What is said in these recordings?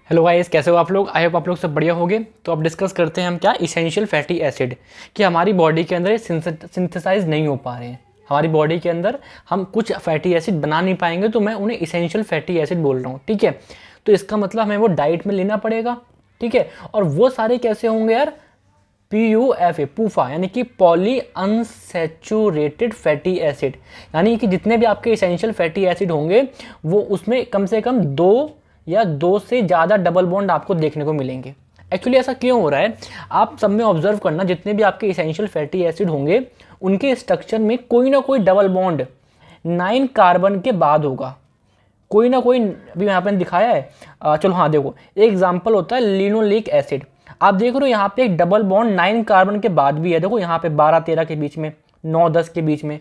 Hello guys, कैसे हो आप लोग। आई होप आप लोग सब बढ़िया होंगे। तो अब डिस्कस करते हैं हम क्या इसेंशियल फैटी एसिड कि हमारी बॉडी के अंदर सिंथेसाइज नहीं हो पा रहे हैं। हमारी बॉडी के अंदर हम कुछ फैटी एसिड बना नहीं पाएंगे, तो मैं उन्हें इसेंशियल फैटी एसिड बोल रहा हूँ। ठीक है, तो इसका मतलब हमें वो डाइट में लेना पड़ेगा। ठीक है, और वो सारे कैसे होंगे यार, PUFA पूफा यानी कि पॉली अनसैचुरेटेड फैटी एसिड। यानी कि जितने भी आपके इसेंशियल फैटी एसिड होंगे वो उसमें कम से कम दो से ज़्यादा डबल बॉन्ड आपको देखने को मिलेंगे। एक्चुअली ऐसा क्यों हो रहा है, आप सब में ऑब्जर्व करना, जितने भी आपके इसेंशियल फैटी एसिड होंगे उनके स्ट्रक्चर में कोई ना कोई डबल बॉन्ड 9 कार्बन के बाद होगा। कोई ना कोई, अभी यहाँ पे दिखाया है। चलो हाँ देखो, एक एग्जांपल होता है लिनोलिक एसिड। आप देख रहे हो यहाँ पे एक डबल बॉन्ड 9 कार्बन के बाद भी है। देखो यहाँ पे 12-13 के बीच में, 9-10 के बीच में।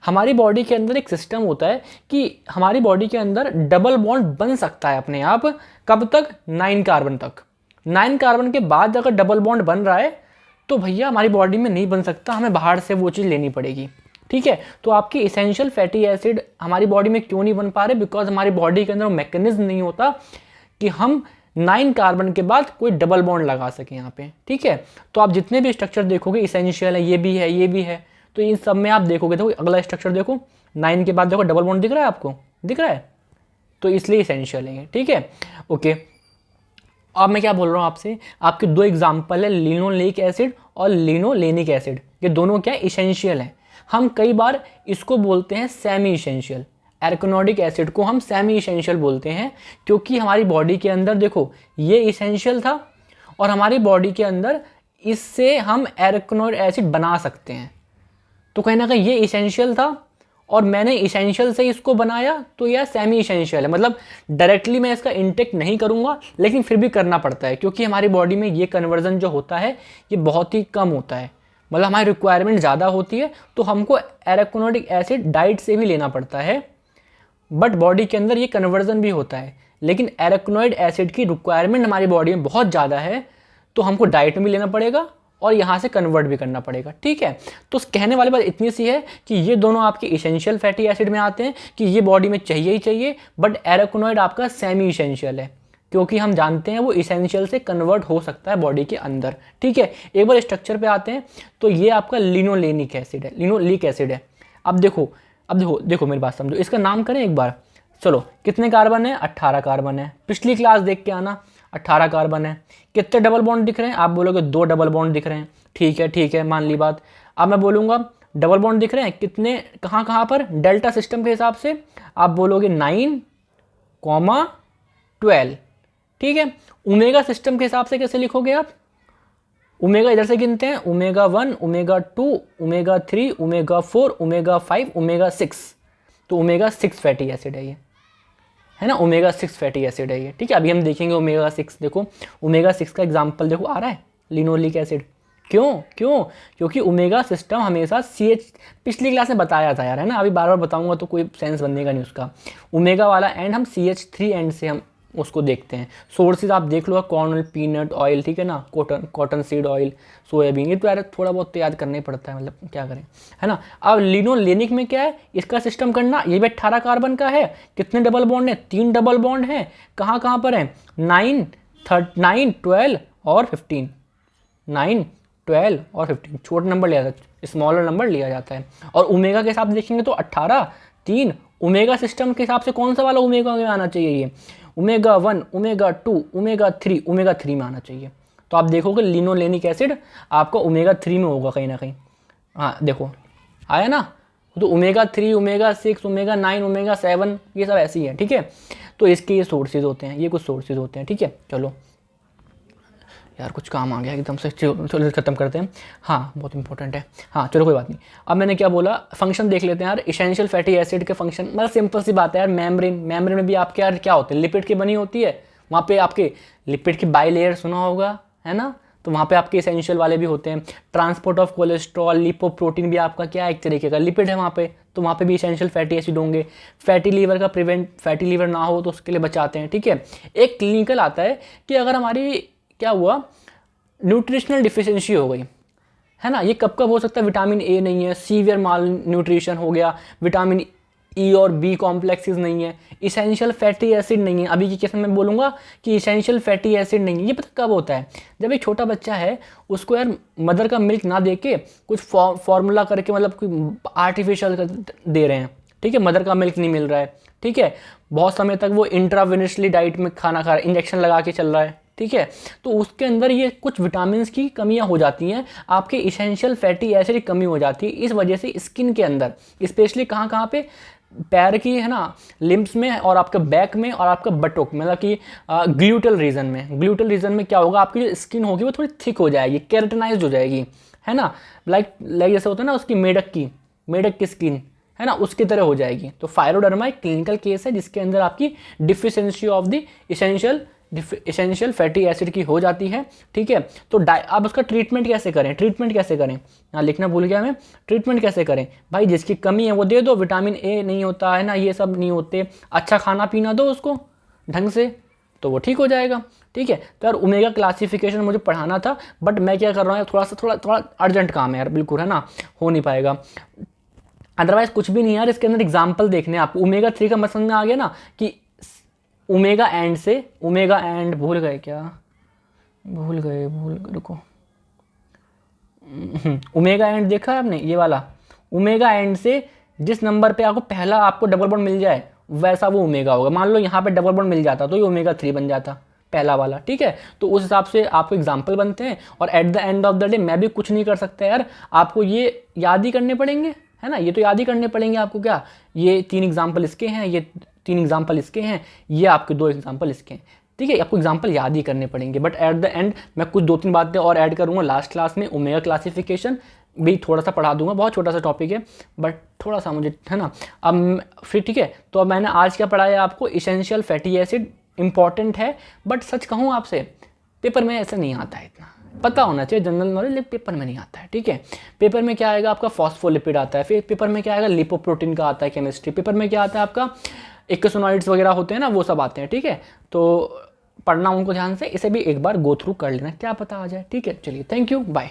हमारी बॉडी के अंदर एक सिस्टम होता है कि हमारी बॉडी के अंदर डबल बॉन्ड बन सकता है अपने आप। कब तक? 9 कार्बन तक। 9 कार्बन के बाद अगर डबल बॉन्ड बन रहा है तो भैया हमारी बॉडी में नहीं बन सकता, हमें बाहर से वो चीज़ लेनी पड़ेगी। ठीक है, तो आपकी इसेंशियल फैटी एसिड हमारी बॉडी में क्यों नहीं बन पा रहे? बिकॉज हमारी बॉडी के अंदर वो मैकेनिज्म नहीं होता कि हम 9 कार्बन के बाद कोई डबल बॉन्ड लगा सकें यहाँ पे। ठीक है, तो आप जितने भी स्ट्रक्चर देखोगे इसेंशियल है, ये भी है, ये भी है, तो इन सब में आप देखोगे। देखो अगला स्ट्रक्चर देखो, 9 के बाद देखो डबल बॉन्ड दिख रहा है, आपको दिख रहा है, तो इसलिए इसेंशियल है। ठीक है, ओके। अब मैं क्या बोल रहा हूँ आपसे, आपके दो एग्जाम्पल है, लिनोलेनिक एसिड और लिनोलेनिक एसिड। ये दोनों क्या इसेंशियल है। हम कई बार इसको बोलते हैं सेमी इसेंशियल। एरकोनोडिक एसिड को हम सेमी इसेंशियल बोलते हैं क्योंकि हमारी बॉडी के अंदर देखो ये इसेंशियल था और हमारी बॉडी के अंदर इससे हम एरकोनोइड एसिड बना सकते हैं। तो कहीं ना कहीं ये इसेंशियल था और मैंने इसेंशियल से इसको बनाया, तो यह सेमी इसेंशियल है। मतलब डायरेक्टली मैं इसका इंटेक नहीं करूँगा, लेकिन फिर भी करना पड़ता है क्योंकि हमारी बॉडी में ये कन्वर्जन जो होता है ये बहुत ही कम होता है। मतलब हमारी रिक्वायरमेंट ज़्यादा होती है तो हमको एराकोनोइक एसिड डाइट से भी लेना पड़ता है, बट बॉडी के अंदर ये कन्वर्जन भी होता है। लेकिन एराकोनोइड एसिड की रिक्वायरमेंट हमारी बॉडी में बहुत ज़्यादा है तो हमको डाइट में भी लेना पड़ेगा और यहाँ से कन्वर्ट भी करना पड़ेगा। ठीक है, तो कहने वाली बात इतनी सी है कि ये दोनों आपके इसेंशियल फैटी एसिड में आते हैं कि ये बॉडी में चाहिए ही चाहिए, बट एराकोनोइड आपका सेमी इसेंशियल है क्योंकि हम जानते हैं वो इसेंशियल से कन्वर्ट हो सकता है बॉडी के अंदर। ठीक है, एक बार स्ट्रक्चर पे आते हैं तो ये आपका लिनोलेनिक एसिड है, लिनोलिक एसिड है। अब देखो मेरी बात समझो, इसका नाम करें एक बार। चलो, कितने कार्बन है? 18 कार्बन है। पिछली क्लास देख के आना, 18 कार्बन है। कितने डबल बॉन्ड दिख रहे हैं? आप बोलोगे 2 डबल बॉन्ड दिख रहे हैं। ठीक है, मान ली बात। अब मैं बोलूँगा डबल बॉन्ड दिख रहे हैं कितने, कहाँ कहाँ पर? डेल्टा सिस्टम के हिसाब से आप बोलोगे 9,12। ठीक है, ओमेगा सिस्टम के हिसाब से कैसे लिखोगे आप? ओमेगा इधर से गिनते हैं, omega 1, omega 2, omega 3, omega 4, omega 5, omega 6। तो ओमेगा 6 फैटी एसिड है ये, है ना, ओमेगा 6 फैटी एसिड है ये। ठीक है, अभी हम देखेंगे ओमेगा 6। देखो ओमेगा 6 का एग्जांपल देखो आ रहा है, लिनोलिक एसिड। क्यों? क्योंकि ओमेगा सिस्टम हमेशा CH, पिछली क्लास में बताया था यार, है ना, अभी बार बार बताऊंगा तो कोई सेंस बनेगा नहीं उसका। ओमेगा वाला एंड हम CH3 एंड से हम उसको देखते हैं। सोर्सेज आप देख लो, कॉर्न ऑयल, पीनट ऑयल, ठीक है ना, कॉटन सीड ऑयल, सोयाबीन। ये तो यार थोड़ा बहुत तो याद करना ही पड़ता है, मतलब क्या करें, है ना। अब लिनोलेनिक में क्या है, इसका सिस्टम करना, ये भी 18 कार्बन का है। कितने डबल बॉन्ड है? 3 डबल बॉन्ड है। कहाँ कहाँ पर है? 9, 12 और 15। 9, 12 और 15 छोटा नंबर लिया जाता है, स्मॉलर नंबर लिया जाता है। और ओमेगा के हिसाब देखेंगे तो 18, 3। ओमेगा सिस्टम के हिसाब से कौन सा वाला ओमेगा में आना चाहिए? ये ओमेगा 1, ओमेगा 2, ओमेगा 3, ओमेगा 3 में आना चाहिए। तो आप देखोगे लिनोलेनिक एसिड आपका ओमेगा 3 में होगा कहीं ना कहीं। हाँ देखो आया ना, तो ओमेगा 3, ओमेगा 6, ओमेगा 9, ओमेगा 7, ये सब ऐसी है। ठीक है, तो इसके ये सोर्सेज होते हैं, ये कुछ सोर्सेज होते हैं। ठीक है, चलो यार कुछ काम आ गया एकदम से, चलो खत्म करते हैं। हाँ बहुत इंपॉर्टेंट है। हाँ चलो कोई बात नहीं। अब मैंने क्या बोला, फंक्शन देख लेते हैं यार। इसेंशियल फैटी एसिड के फंक्शन, मतलब सिंपल सी बात है यार, मेम्ब्रेन में भी आपके यार क्या होते हैं, लिपिड की बनी होती है। वहाँ पे आपके लिपिड की बाई लेयर सुना होगा, है ना, तो वहाँ पे आपके इसेंशियल वाले भी होते हैं। ट्रांसपोर्ट ऑफ कोलेस्ट्रॉल, लिपोप्रोटीन भी आपका क्या है, एक तरीके का लिपिड है वहाँ पे, तो वहाँ पे भी इसेंशियल फैटी एसिड होंगे। फैटी लीवर का प्रिवेंट, फैटी लीवर ना हो तो उसके लिए बचाते हैं। ठीक है, एक क्लिनिकल आता है कि अगर हमारी क्या हुआ, न्यूट्रिशनल डिफिशिएंसी हो गई, है ना। ये कब कब हो सकता है? विटामिन A नहीं है, सीवियर माल न्यूट्रिशन हो गया, विटामिन ई और बी कॉम्प्लेक्सेस नहीं है, इसेंशियल फैटी एसिड नहीं है। अभी के केस में मैं बोलूँगा कि इसेंशियल फैटी एसिड नहीं है। ये पता कब होता है, जब एक छोटा बच्चा है उसको यार मदर का मिल्क ना दे के कुछ फॉर्मूला करके मतलब कोई आर्टिफिशियल दे रहे हैं, ठीक है, मदर का मिल्क नहीं मिल रहा है, ठीक है, बहुत समय तक वो इंट्रावेनसली डाइट में खाना खा रहा है, इंजेक्शन लगा के चल रहा है, ठीक है, तो उसके अंदर ये कुछ विटामिन की कमियां हो जाती हैं, आपके इसेंशियल फैटी एसिड की कमी हो जाती है। इस वजह से स्किन के अंदर स्पेशली कहाँ कहाँ पे, पैर की है ना, लिम्स में और आपके बैक में और आपका बटोक मतलब कि ग्लूटल रीजन में क्या होगा, आपकी जो स्किन होगी वो थोड़ी थिक हो जाएगी, केराटिनाइज्ड हो जाएगी, है ना, लाइक जैसे होता है ना उसकी मेढक की स्किन, है ना, उसकी तरह हो जाएगी। तो फायरोडर्मा एक क्लिनिकल केस है जिसके अंदर आपकी deficiency of the essential fatty acid की हो जाती है, ठीक है। तो अब उसका ट्रीटमेंट कैसे करें, यहाँ लिखना भूल गया मैं, ट्रीटमेंट कैसे करें भाई, जिसकी कमी है वो दे दो, विटामिन ए नहीं होता है ना, ये सब नहीं होते, अच्छा खाना पीना दो उसको ढंग से, तो वो ठीक हो जाएगा, ठीक है। तो यार ओमेगा क्लासिफिकेशन मुझे पढ़ाना था, बट मैं क्या कर रहा हूँ, थोड़ा अर्जेंट काम है यार, बिल्कुल, है ना, हो नहीं पाएगा। अदरवाइज कुछ भी नहीं यार, इसके अंदर एग्जाम्पल देखने हैं आपको। ओमेगा 3 का मत समझ में आ गया ना कि ओमेगा एंड भूल गए रुको, ओमेगा एंड देखा है आपने, ये वाला ओमेगा एंड से जिस नंबर पे पहला आपको डबल बॉन्ड मिल जाए वैसा वो ओमेगा होगा। मान लो यहाँ पे डबल बॉन्ड मिल जाता तो ये ओमेगा 3 बन जाता पहला वाला, ठीक है। तो उस हिसाब से आपको एग्जाम्पल बनते हैं, और at the end of the day मैं भी कुछ नहीं कर सकता यार, आपको ये याद ही करने पड़ेंगे, है ना, ये तो याद ही करने पड़ेंगे आपको। क्या ये 3 एग्जाम्पल इसके हैं, ये 3 एग्जाम्पल इसके हैं, ये आपके 2 एग्जाम्पल इसके हैं, ठीक है, आपको एग्जाम्पल याद ही करने पड़ेंगे। बट एट द एंड मैं कुछ 2-3 बातें और ऐड करूँगा लास्ट क्लास में, ओमेगा क्लासिफिकेशन भी थोड़ा सा पढ़ा दूंगा, बहुत छोटा सा टॉपिक है बट थोड़ा सा मुझे, है ना। अब फिर ठीक है, तो अब मैंने आज क्या पढ़ाया आपको, इसेंशियल फैटी एसिड इंपॉर्टेंट है, बट सच कहूँ आपसे पेपर में ऐसा नहीं आता है, इतना पता होना चाहिए जनरल नॉलेज, लेकिन पेपर में नहीं आता है, ठीक है। पेपर में क्या आएगा आपका, फॉस्फोलिपिड आता है, फिर पेपर में क्या आएगा, लिपोप्रोटीन का आता है केमिस्ट्री, पेपर में क्या आता है आपका, एक्सोनॉइड्स वगैरह होते हैं ना, वो सब आते हैं, ठीक है। तो पढ़ना उनको ध्यान से, इसे भी एक बार गो थ्रू कर लेना, क्या पता आ जाए, ठीक है। चलिए, थैंक यू, बाय।